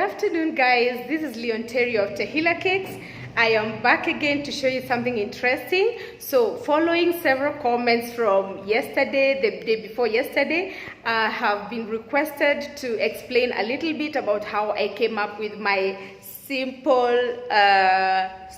afternoon, guys. This is Leon Terry of Tehillah Cakes. I am back again to show you something interesting. So following several comments from yesterday, the day before yesterday, I have been requested to explain a little bit about how I came up with my simple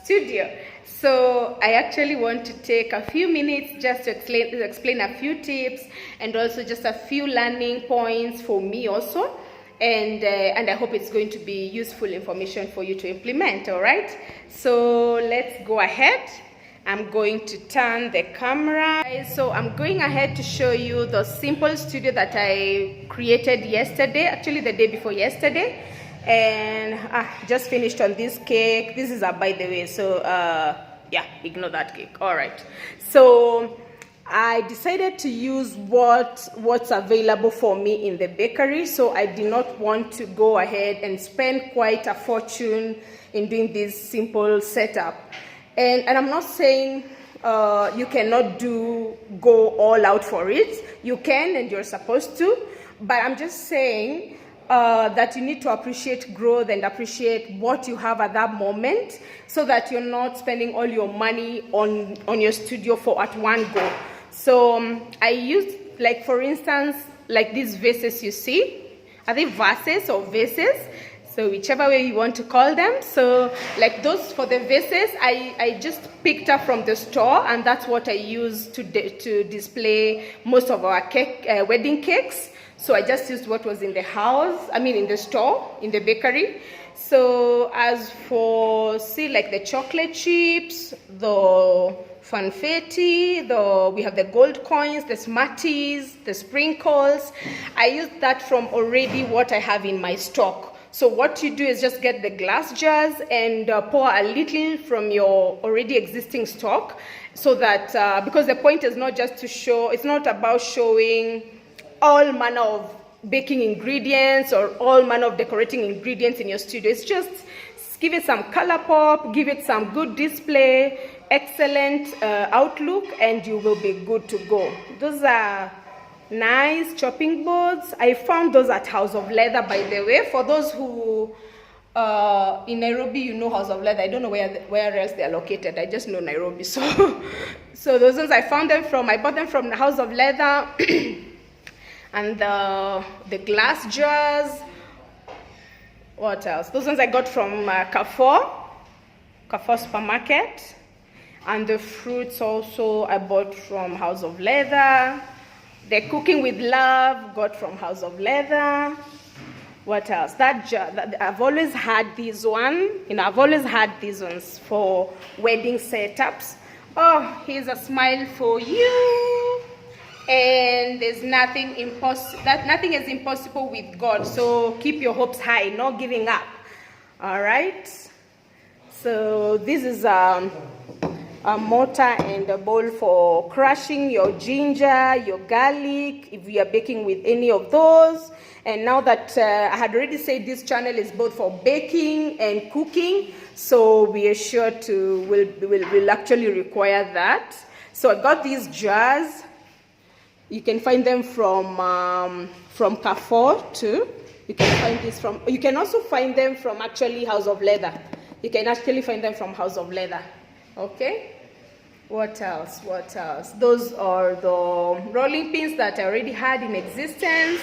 studio. So I actually want to take a few minutes just to explain a few tips and also just a few learning points for me also. And I hope it's going to be useful information for you to implement. All right, so let's go ahead. I'm going to turn the camera. So I'm going ahead to show you the simple studio that I created yesterday, actually the day before yesterday. And I just finished on this cake. This is a by the way, so yeah, ignore that cake. All right, so I decided to use what's available for me in the bakery, so I did not want to go ahead and spend quite a fortune in doing this simple setup. And I'm not saying you cannot go all out for it. You can, and you're supposed to, but I'm just saying that you need to appreciate growth and appreciate what you have at that moment, so that you're not spending all your money on your studio at one go. So I used, like, for instance, like these vases you see. Are they vases or vases? So whichever way you want to call them. So like those for the vases, I just picked up from the store, and that's what I use to display most of our wedding cakes. So I just used what was in the house, in the store, in the bakery. So as for, see, like the chocolate chips, the funfetti, we have the gold coins, the Smarties, the sprinkles. I used that from already what I have in my stock. So what you do is just get the glass jars and pour a little from your already existing stock, so that, because the point is not just to show, it's not about showing all manner of baking ingredients or all manner of decorating ingredients in your studio. It's just give it some color pop, give it some good display, excellent outlook, and you will be good to go. Those are nice chopping boards. I found those at House of Leather, by the way. For those who in Nairobi, you know House of Leather. I don't know where else they are located. I just know Nairobi. So those ones I bought them from the House of Leather. And the glass jars. What else? Those ones I got from Carrefour supermarket. And the fruits also I bought from House of Leather. The cooking with love got from House of Leather. What else? That jar, I've always had these ones. I've always had these ones for wedding setups. Oh, here's a smile for you. And there's nothing is impossible with God. So keep your hopes high, not giving up. All right. So this is a mortar and a bowl for crushing your ginger, your garlic, if you are baking with any of those. And now that I had already said this channel is both for baking and cooking, so we are sure will actually require that. So I got these jars. You can find them from Carrefour too. You can also find them from actually House of Leather. You can actually find them from House of Leather. Okay. What else? Those are the rolling pins that I already had in existence.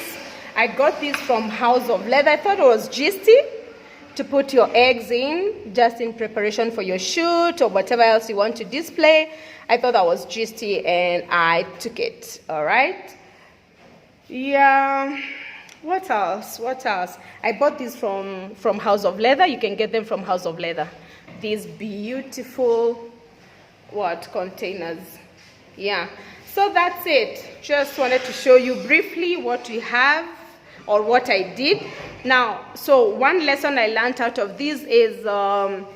I got these from House of Leather. I thought it was gisty to put your eggs in, just in preparation for your shoot or whatever else you want to display. I thought that was gisty and I took it. All right. Yeah. What else? I bought these from House of Leather. You can get them from House of Leather. These beautiful containers. Yeah. So that's it. Just wanted to show you briefly what we have or what I did. Now, so one lesson I learned out of this is work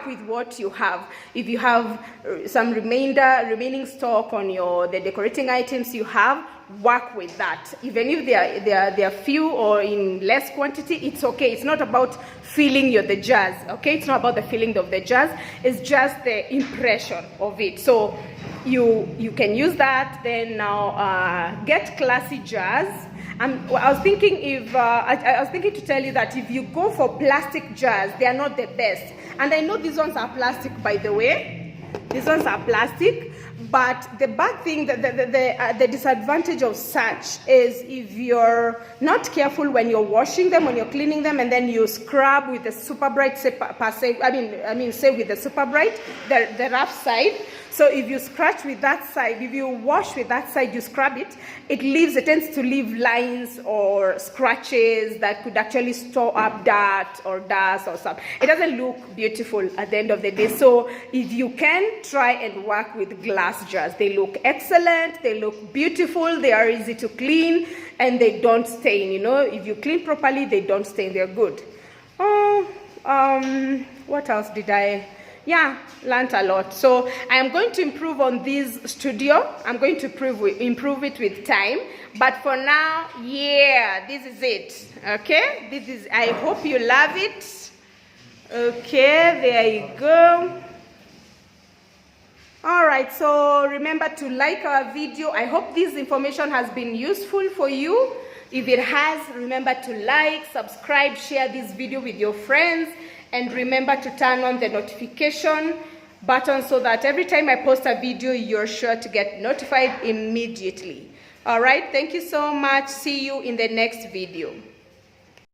with what you have. If you have some remaining stock on the decorating items you have, work with that. Even if they are few or in less quantity, it's okay. It's not about filling the jars, okay? It's not about the filling of the jars. It's just the impression of it. So you can use that. Then now get classy jars. I was thinking if I was thinking to tell you that if you go for plastic jars, they are not the best. And I know these ones are plastic, by the way. These ones are plastic. But the bad thing, the disadvantage of such is if you're not careful when you're washing them, when you're cleaning them, and then you scrub with the super bright, say with the super bright, the rough side. So if you scratch with that side, if you wash with that side, you scrub it, it tends to leave lines or scratches that could actually store up dirt or dust or something. It doesn't look beautiful at the end of the day. So if you can, try and work with glass jars. They look excellent, they look beautiful, they are easy to clean, and they don't stain. You know, if you clean properly, they don't stain, they're good. What else did I... Yeah, learned a lot. So I am going to improve on this studio. I'm going to improve it with time. But for now, yeah, this is it. Okay, this is. I hope you love it. Okay, there you go. All right, so remember to like our video. I hope this information has been useful for you. If it has, remember to like, subscribe, share this video with your friends. And remember to turn on the notification button so that every time I post a video, you're sure to get notified immediately. All right, thank you so much. See you in the next video.